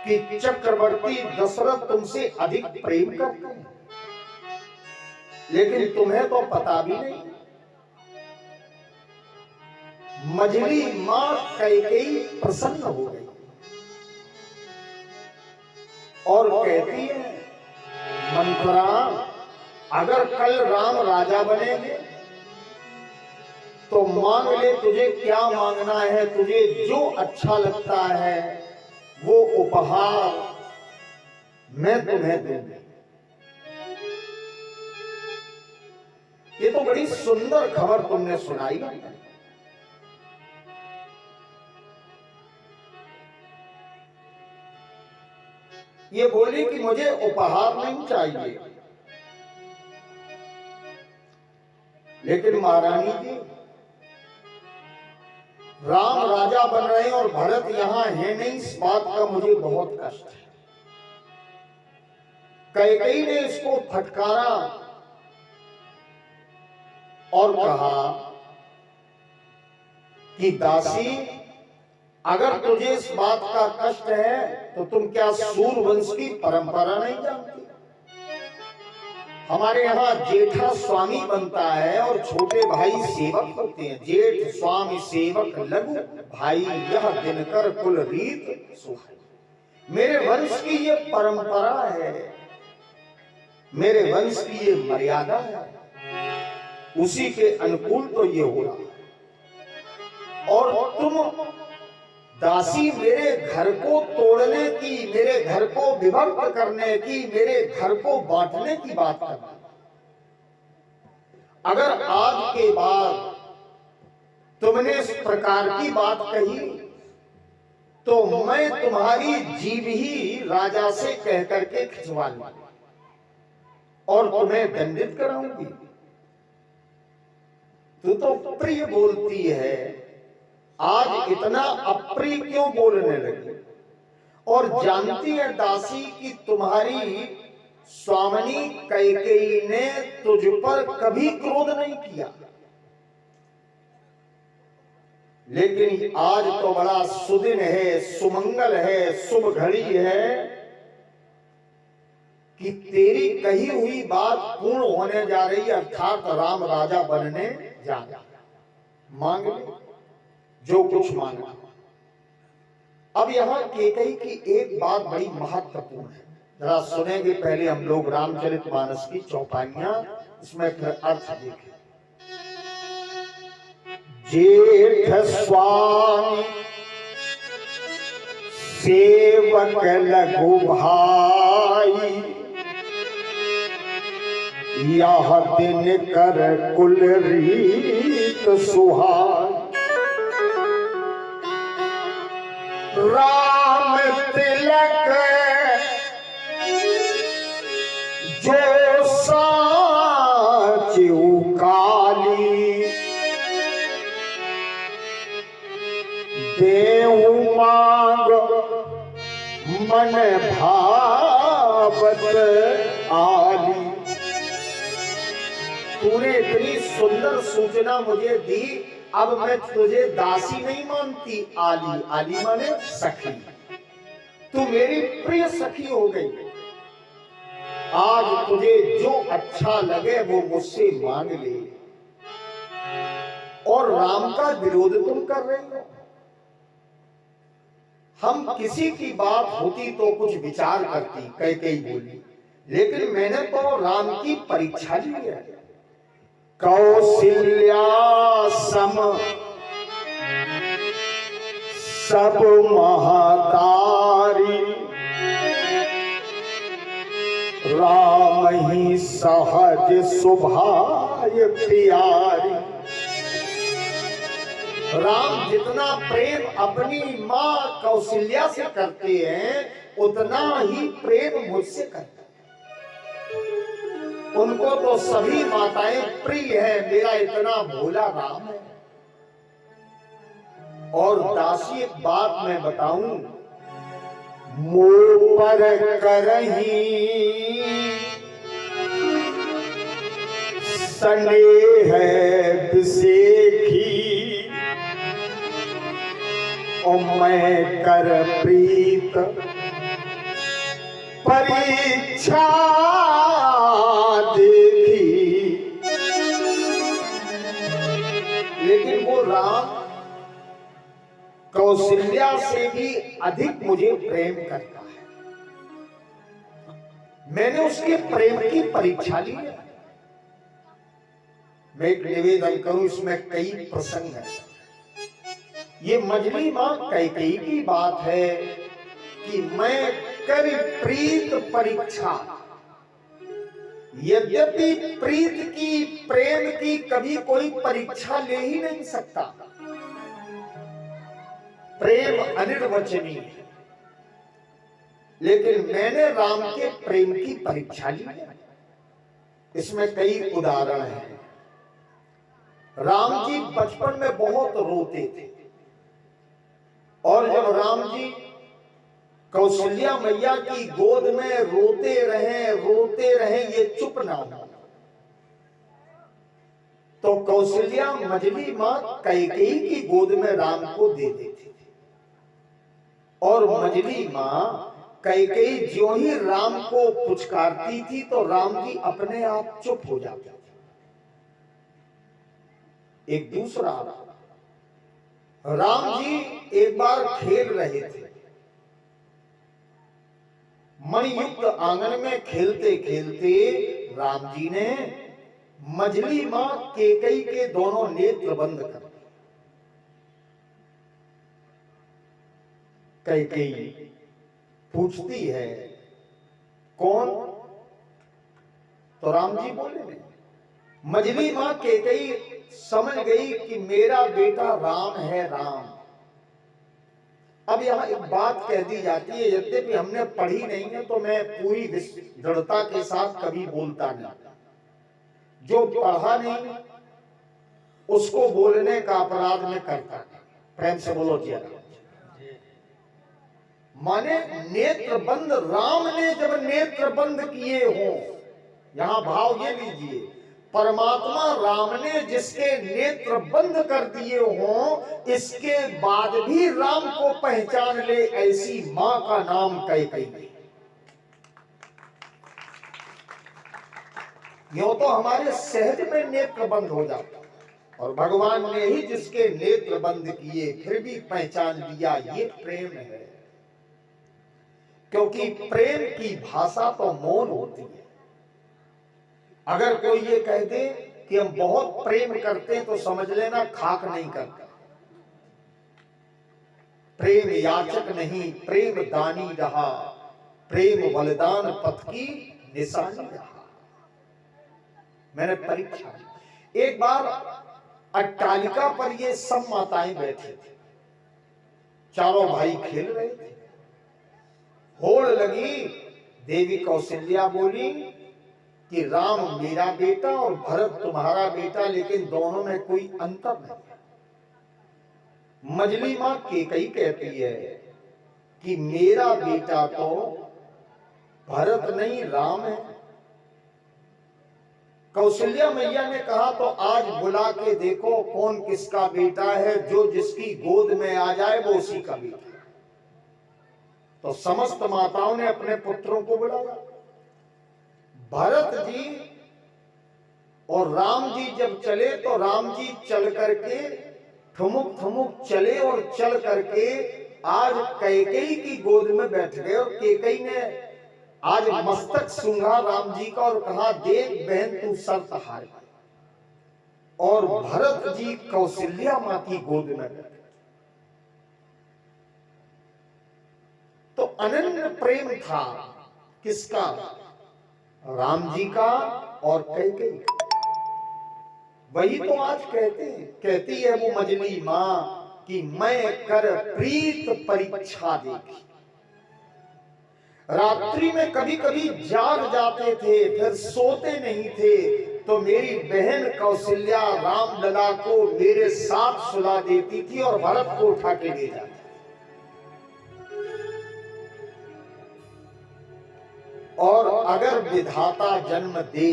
कि चक्रवर्ती दशरथ तुमसे अधिक प्रेम करते हैं, लेकिन तुम्हें तो पता भी नहीं। मझली मां कैकेयी प्रसन्न हो गई और कहती है, मंथरा, अगर कल राम राजा बनेंगे तो मांग ले, तुझे क्या मांगना है, तुझे जो अच्छा लगता है वो उपहार मैं तुम्हें दूंगी। ये तो बड़ी सुंदर खबर तुमने सुनाई। ये बोली कि मुझे उपहार नहीं चाहिए, लेकिन महारानी जी, राम राजा बन रहे हैं और भरत यहां है नहीं, इस बात का मुझे बहुत कष्ट है। कैकेयी ने इसको फटकारा और कहा कि दासी, अगर तुझे इस बात का कष्ट है तो तुम क्या सूर्यवंश की परंपरा नहीं जानती? हमारे यहाँ जेठा स्वामी बनता है और छोटे भाई सेवक होते हैं। जेठ स्वामी सेवक लघु भाई, यह दिनकर कुल रीत सुहाई। मेरे वंश की ये परंपरा है, मेरे वंश की ये मर्यादा है, उसी के अनुकूल तो ये हो रहा है। और तुम दासी मेरे घर को तोड़ने की, मेरे घर को विभक्त करने की, मेरे घर को बांटने की बात करना। अगर आज के बाद तुमने इस प्रकार की बात कही तो मैं तुम्हारी जीभ ही राजा से कह करके खिंचवा लूंगी और तुम्हें दंडित कराऊंगी। तू तो प्रिय बोलती है, आज इतना अप्रिय क्यों बोलने लगी? और जानती है दासी कि तुम्हारी स्वामिनी कैकेयी ने तुझ पर कभी क्रोध नहीं किया, लेकिन आज तो बड़ा सुदिन है, सुमंगल है, शुभ घड़ी है कि तेरी कही हुई बात पूर्ण होने जा रही है, अर्थात राम राजा बनने जा रहा है। मांग ले जो कुछ मांगना। अब यहां कैकेयी की एक बात बड़ी महत्वपूर्ण है, जरा सुनेंगे। पहले हम लोग रामचरितमानस की चौपाइयां, इसमें फिर अर्थ देखें। जेठ स्वामी सेवक लघु भाई, यह दिन कर कुल रीत सुहाई। राम तिलक जो साचु काली, देऊ मांग मन भावत आली। तूने इतनी सुंदर सूचना मुझे दी, अब मैं तुझे दासी नहीं मानती, आली। आली माने सखी, तू मेरी प्रिय सखी हो गई। आज तुझे जो अच्छा लगे वो मुझसे मांग ले। और राम का विरोध तुम कर रही हो। हम किसी की बात होती तो कुछ विचार करती, कैकेयी बोली, लेकिन मैंने तो राम की परीक्षा ली है। कौशल्या सम सब महतारी, राम ही सहज सुभाय प्यारी। राम जितना प्रेम अपनी मां कौशल्या से करते हैं, उतना ही प्रेम मुझसे करते हैं। उनको तो सभी माताएं प्रिय है, मेरा इतना भोला राम है। और दासी, एक बात मैं बताऊं, मुंह पर करही स्नेह विसेखी, और मैं कर प्रीत परीक्षा देखी, लेकिन वो राम कौशल्या से भी अधिक मुझे प्रेम करता है। मैंने उसके प्रेम की परीक्षा ली है। मैं एक निवेदन करूं, इसमें कई प्रसंग हैं। ये मजली मां कैकेयी की बात है कि मैं कर प्रीत परीक्षा, यद्यपि प्रीत की, प्रेम की कभी कोई परीक्षा ले ही नहीं सकता। प्रेम अनिर्वचनीय है, लेकिन मैंने राम के प्रेम की परीक्षा ली है। इसमें कई उदाहरण हैं। राम जी बचपन में बहुत रोते थे, और जब राम जी कौशल्या मैया की गोद में रोते रहे ये चुप ना हो, तो कौशल्या मजली मां कैकेयी की गोद में राम को दे देती थी, और मजली मां कैकेयी ज्यों ही राम को पुचकारती थी तो राम जी अपने आप चुप हो जाते थे। एक दूसरा, राम जी एक बार खेल रहे थे, मणियुक्त आंगन में खेलते खेलते राम जी ने मजली मां कैकेयी के दोनों नेत्र बंद कर दिए। कैकेयी पूछती है, कौन? तो राम जी बोले नहीं। मजली मां कैकेयी समझ गई कि मेरा बेटा राम है, राम। अब यहां एक बात कह दी जाती है, यद्यपि हमने पढ़ी नहीं है तो मैं पूरी दृढ़ता के साथ कभी बोलता नहीं। जो पढ़ा नहीं उसको बोलने का अपराध में करता। प्रेम से बोलो जी। माने नेत्र बंद, राम ने जब नेत्र बंद किए हों, यहां भाव ये लीजिए, परमात्मा राम ने जिसके नेत्र बंद कर दिए हों, इसके बाद भी राम को पहचान ले, ऐसी मां का नाम कैकेयी। यूं तो हमारे सहज में नेत्र बंद हो जाता, और भगवान ने ही जिसके नेत्र बंद किए फिर भी पहचान लिया, ये प्रेम है। क्योंकि प्रेम की भाषा तो मौन होती है। अगर कोई ये कह दे कि हम बहुत प्रेम करते हैं तो समझ लेना खाक नहीं करता। प्रेम याचक नहीं, प्रेम दानी रहा, प्रेम बलिदान पथ की निशानी रहा। मैंने परीक्षा, एक बार अट्टालिका पर ये सब माताएं बैठी थी, चारों भाई खेल रहे थे। होड़ लगी, देवी कौशल्या बोली कि राम मेरा बेटा और भरत तुम्हारा बेटा, लेकिन दोनों में कोई अंतर नहीं। मजली मां कैकेयी कहती है कि मेरा बेटा तो भरत नहीं राम है। कौशल्या मैया ने कहा तो आज बुला के देखो कौन किसका बेटा है, जो जिसकी गोद में आ जाए वो उसी का बेटा। तो समस्त माताओं ने अपने पुत्रों को बुलाया। भरत जी और राम जी जब चले तो राम जी चल करके ठुमुक ठुमुक चले, और चल करके आज कैकेयी की गोद में बैठ गए। और कैकेयी ने आज मस्तक सूंघा राम जी का और कहा, देख बहन तू शर्त हार गई। और भरत जी कौशल्या मां की गोद में बैठे। तो अनन्य प्रेम था किसका? राम जी का और कैकेयी का। वही तो आज कहती है वो मजली मां कि मैं कर प्रीत परीक्षा देखी। रात्रि में कभी कभी जाग जाते थे, फिर सोते नहीं थे, तो मेरी बहन कौशल्या राम लला को मेरे साथ सुला देती थी और भरत को उठा के ले जाती। और अगर विधाता जन्म दे,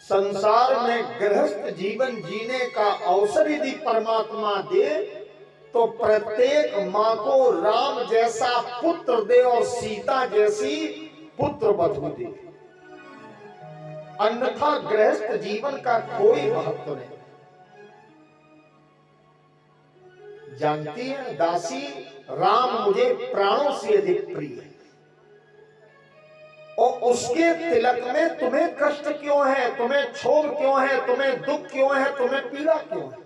संसार में गृहस्थ जीवन जीने का अवसर यदि परमात्मा दे, तो प्रत्येक माँ को राम जैसा पुत्र दे और सीता जैसी पुत्र वधू दे, अन्यथा गृहस्थ जीवन का कोई महत्व नहीं। जानती है दासी, राम मुझे प्राणों से अधिक प्रिय है, और उसके तिलक में तुम्हें कष्ट क्यों है, तुम्हें क्षोभ क्यों है, तुम्हें दुख क्यों है, तुम्हें पीड़ा क्यों है?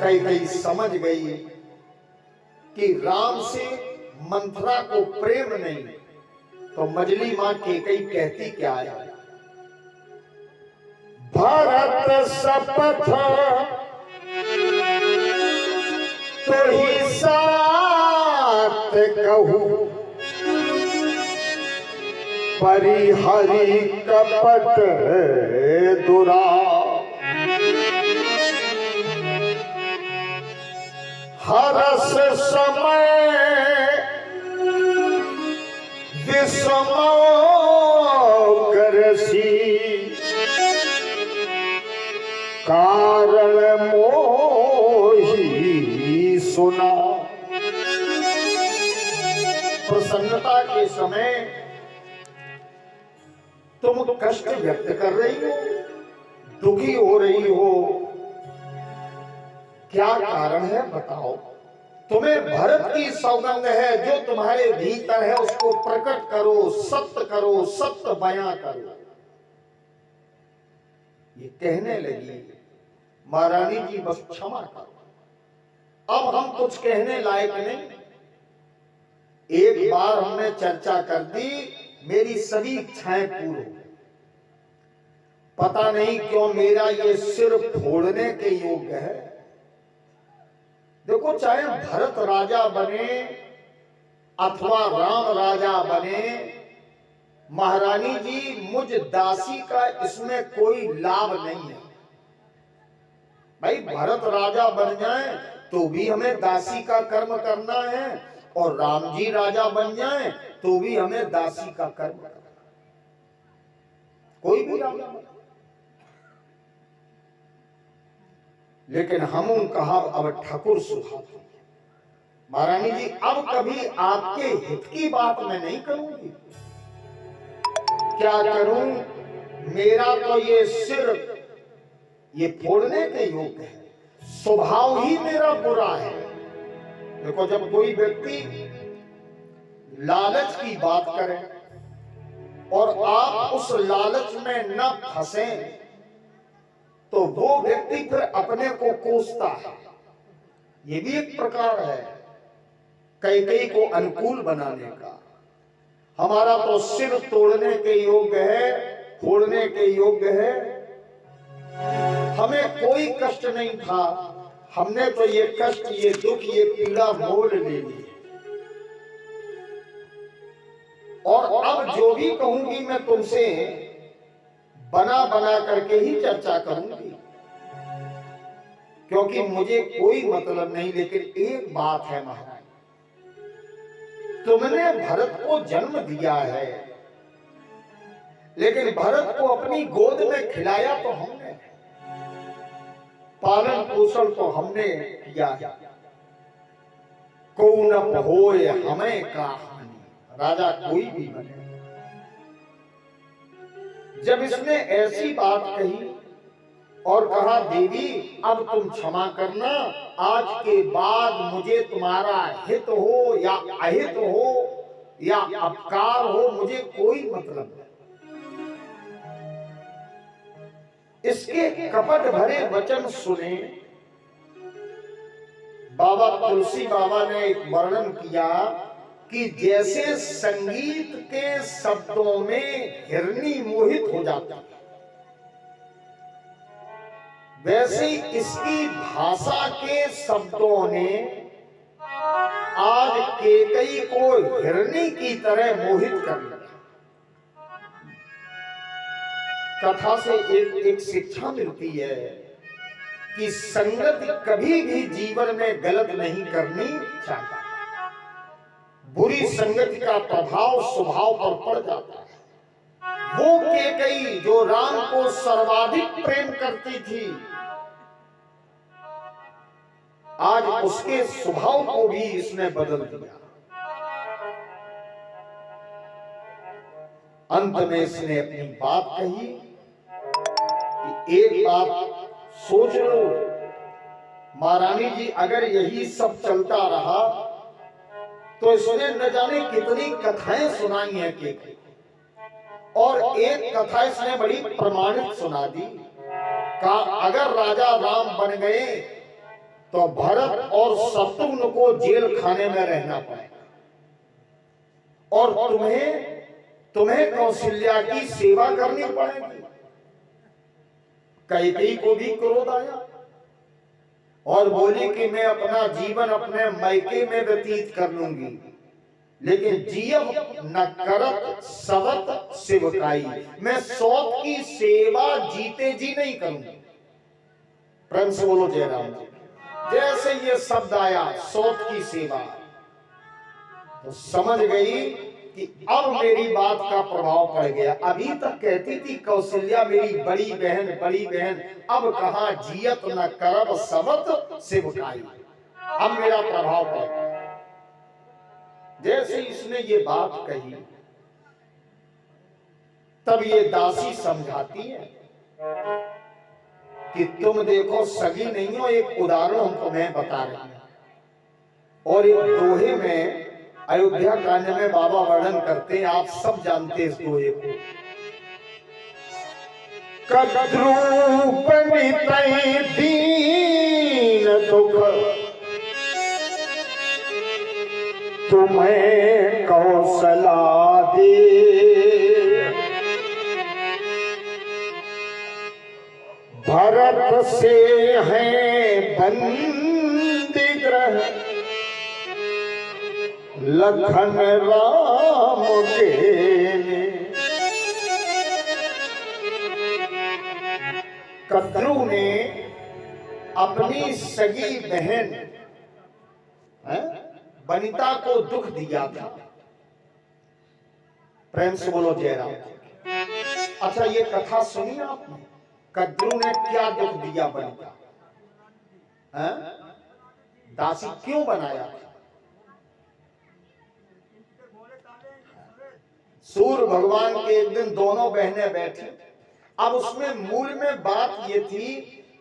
कई कई समझ गई कि राम से मंथरा को प्रेम नहीं, तो मजली मां केकई कहती क्या है, भरत शपथ तो ही साथ कहूं, परिहरि कपट दुरा, हरस समय विषमो करसी, कारण मोही सुना। प्रसन्नता के समय तुम कष्ट व्यक्त कर रही हो, दुखी हो रही हो, क्या कारण है बताओ? तुम्हें भरत की सौगंध है, जो तुम्हारे भीतर है उसको प्रकट करो, सत्य बयां करो। ये कहने लगी, महारानी जी बस क्षमा करो, अब हम कुछ कहने लायक नहीं। एक बार हमने चर्चा कर दी, मेरी सभी इच्छाएं पूर्ण हो गई। पता नहीं क्यों मेरा ये सिर फोड़ने के योग्य है। देखो, चाहे भरत राजा बने अथवा राम राजा बने, महारानी जी मुझ दासी का इसमें कोई लाभ नहीं है। भाई भरत राजा बन जाए तो भी हमें दासी का कर्म करना है, और राम जी राजा बन जाए तो भी हमें दासी का कर्म करना है। कोई भी राजा बने, लेकिन हम कहा अब ठाकुर सुहाती। महारानी जी, अब कभी आपके हित की बात मैं नहीं करूंगी। क्या करूं? मेरा तो ये सिर ये फोड़ने के योग्य है, स्वभाव ही मेरा बुरा है। देखो, जब कोई व्यक्ति लालच की बात करे और आप उस लालच में न फंसे, तो वो व्यक्ति फिर अपने को कोसता है। ये भी एक प्रकार है कई को अनुकूल बनाने का। हमारा तो सिर तोड़ने के योग्य है, फोड़ने के योग्य है। हमें कोई कष्ट नहीं था, हमने तो ये कष्ट, ये दुख, ये पीड़ा मोल ले ली। और अब जो भी कहूंगी मैं तुमसे बना बना करके ही चर्चा करूंगी, क्योंकि मुझे कोई मतलब नहीं। लेकिन एक बात है महाराज, तुमने भरत को जन्म दिया है, लेकिन भरत को अपनी गोद में खिलाया तो हमने, पालन पोषण तो हमने किया है। को न होए हमें का हानि, राजा कोई भी बने। जब इसने ऐसी बात कही और कहा, देवी अब तुम क्षमा करना, आज के बाद मुझे तुम्हारा हित हो या अहित हो या अपकार हो, मुझे कोई मतलब नहीं। इसके कपट भरे वचन सुने बाबा तुलसी बाबा ने एक वर्णन किया कि जैसे संगीत के शब्दों में हिरनी मोहित हो जाती है, वैसे इसकी भाषा के शब्दों ने आज केकई को हिरनी की तरह मोहित कर लिया। कथा से एक शिक्षा मिलती है कि संगत कभी भी जीवन में गलत नहीं करनी चाहिए। बुरी संगति का प्रभाव स्वभाव पर पड़ जाता है। वो केकई जो राम को सर्वाधिक प्रेम करती थी, उसके स्वभाव को भी इसने बदल दिया। अंत में इसने अपनी बात कही कि एक बात सोच लो महारानी जी, अगर यही सब चलता रहा तो इसने न जाने कितनी कथाएं सुनाई हैं कि, और एक कथा इसने बड़ी प्रमाणित सुना दी का अगर राजा राम बन गए तो भरत और शत्रुघ्न को जेल खाने में रहना पड़ेगा, और तुम्हें कौशल्या की सेवा करनी पड़ेगी। कैकेयी को भी क्रोध आया और बोली कि मैं अपना जीवन अपने मायके में व्यतीत कर लूंगी, लेकिन जियब न करत सवत सेवकाई, मैं सौत की सेवा जीते जी नहीं करूंगी। प्रेम से बोलो जय राम जी। जैसे ये शब्द आया सौत की सेवा, तो समझ गई कि अब मेरी बात का प्रभाव पड़ गया। अभी तक कहती थी कौशल्या मेरी बड़ी बहन, अब कहा जियत न करब सवत सेवकाई, अब मेरा प्रभाव पड़ गया। जैसे इसने ये बात कही तब ये दासी समझाती है कि तुम देखो सगी नहीं हो, एक उदाहरण हम तुम्हें बता रहे हैं। और एक दोहे में अयोध्या कांड में बाबा वर्णन करते हैं, आप सब जानते हैं इस दोहे को। कद्रू बनितै दीन दुख तुम्हें कौशला दे, भरत से है बंदी ग्रह लखन राम के। कद्रू ने अपनी सगी बहन बनिता को दुख दिया था। प्रेम से बोलो जय राम। अच्छा ये कथा सुनी आपने, कद्रू ने क्या दुख दिया बनिता, दासी क्यों बनाया था? सूर्य भगवान के एक दिन दोनों बहनें बैठी। अब उसमें मूल में बात ये थी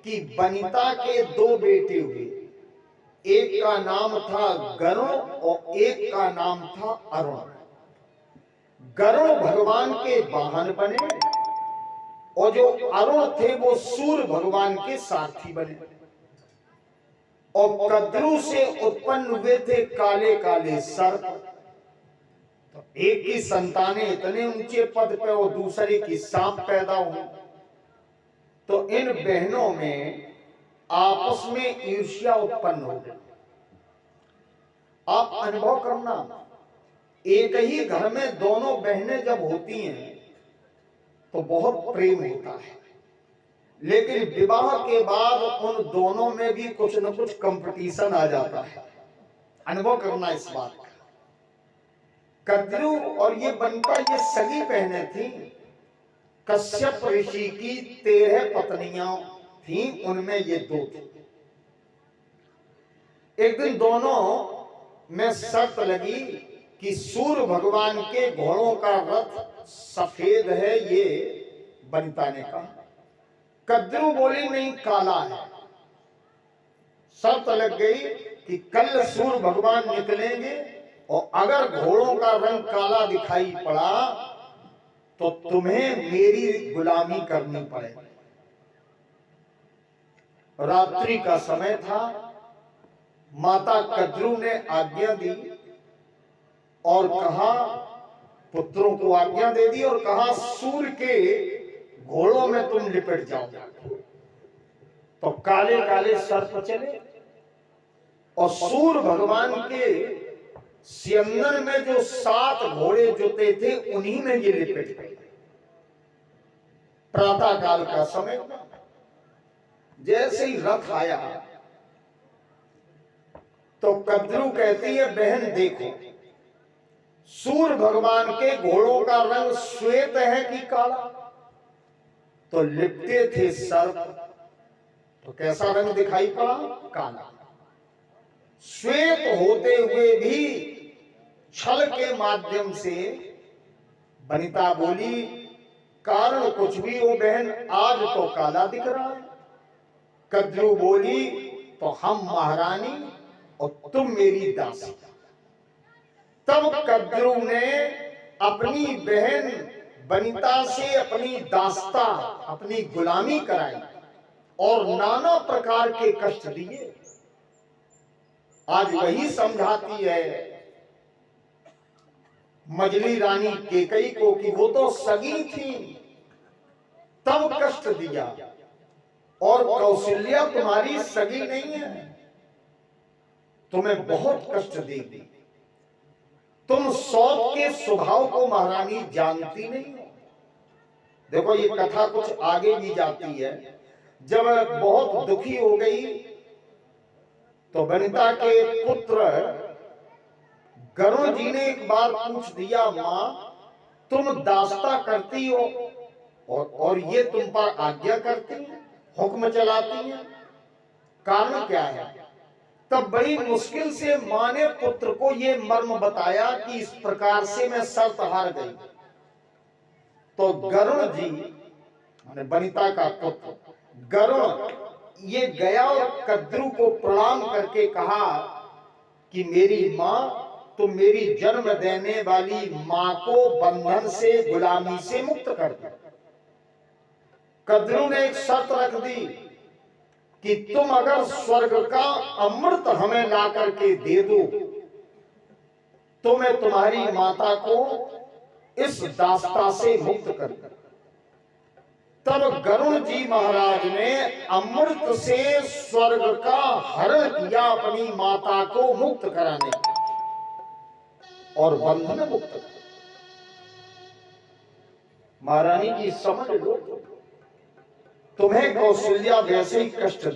कि बनिता के दो बेटे हुए, एक का नाम था गरुण और एक का नाम था अरुण। गरुण भगवान के वाहन बने और जो अरुण थे वो सूर्य भगवान के सारथी बने। और कद्रू से उत्पन्न हुए थे काले काले सर्प। तो एक की संतानें इतने ऊंचे पद पे और दूसरे की सांप पैदा हुई, तो इन बहनों में आपस में ईर्ष्या उत्पन्न हो गई। आप अनुभव करना, एक ही घर में दोनों बहनें जब होती हैं तो बहुत प्रेम होता है, लेकिन विवाह के बाद उन दोनों में भी कुछ न कुछ कंपटीशन आ जाता है। अनुभव करना इस बात का। कद्रू और ये बनिता ये सगी बहनें थी। कश्यप ऋषि की 13 पत्नियां थी, उनमें ये 2 थी। एक दिन दोनों में शर्त लगी कि सूर्य भगवान के घोड़ों का रथ सफेद है, ये बनिता ने कहा। कद्रू बोली नहीं काला है। शर्त लग गई कि कल सूर्य भगवान निकलेंगे और अगर घोड़ों का रंग काला दिखाई पड़ा तो तुम्हें मेरी गुलामी करनी पड़ेगी। रात्रि का समय था। माता कद्रू ने आज्ञा दी और कहा, पुत्रों को आज्ञा दे दी और कहा सूर्य के घोड़ों में तुम लिपट जाओ। तो काले काले सर्प चले और सूर्य भगवान के सियंदन में जो 7 घोड़े जुते थे उन्हीं में ये लिपट गए। प्रातः काल का समय, जैसे ही रथ आया तो कद्रू कहती है, बहन देखो सूर्य भगवान के घोड़ों का रंग श्वेत है कि काला? तो लिपटे थे सर्प, तो कैसा रंग दिखाई पड़ा? काला। श्वेत होते हुए भी छल के माध्यम से वनिता बोली, कारण कुछ भी हो बहन, आज तो काला दिख रहा है। कद्रू बोली, तो हम महारानी और तुम मेरी दासी। तब कद्रू ने अपनी बहन वनिता से अपनी दास्ता, अपनी गुलामी कराई और नाना प्रकार के कष्ट दिए। आज वही समझाती है मजली रानी केकई को कि वो तो सगी थी, तब कष्ट दिया, और कौशल्या तुम्हारी सगी नहीं है, तुम्हें बहुत कष्ट देगी। तुम सौत के स्वभाव को महारानी जानती नहीं हो। देखो ये कथा कुछ आगे भी जाती है। जब बहुत दुखी हो गई तो वनिता के पुत्र गरुण जी ने एक बार पूछ दिया, मां तुम दास्ता करती हो और ये तुम पर आज्ञा करती है, हुक्म चलाती है, कारण क्या है? तब बड़ी मुश्किल से मां ने पुत्र को ये मर्म बताया कि इस प्रकार से मैं शर्त हार गई। तो गरुण जी माने वनिता का पुत्र गरुण ये गया और कद्रू को प्रणाम करके कहा कि मेरी मां, तुम मेरी जन्म देने वाली मां को बंधन से, गुलामी से मुक्त कर दो। कद्रू ने एक शर्त रख दी कि तुम अगर स्वर्ग का अमृत हमें ला करके दे दो तो मैं तुम्हारी माता को इस दास्ता से मुक्त कर दूं। तब गरुण जी महाराज ने अमृत से स्वर्ग का हरण किया अपनी माता को मुक्त कराने और बंधन मुक्त कर। महारानी की समझ लो, तुम्हें कौशल्या वैसे ही कष्ट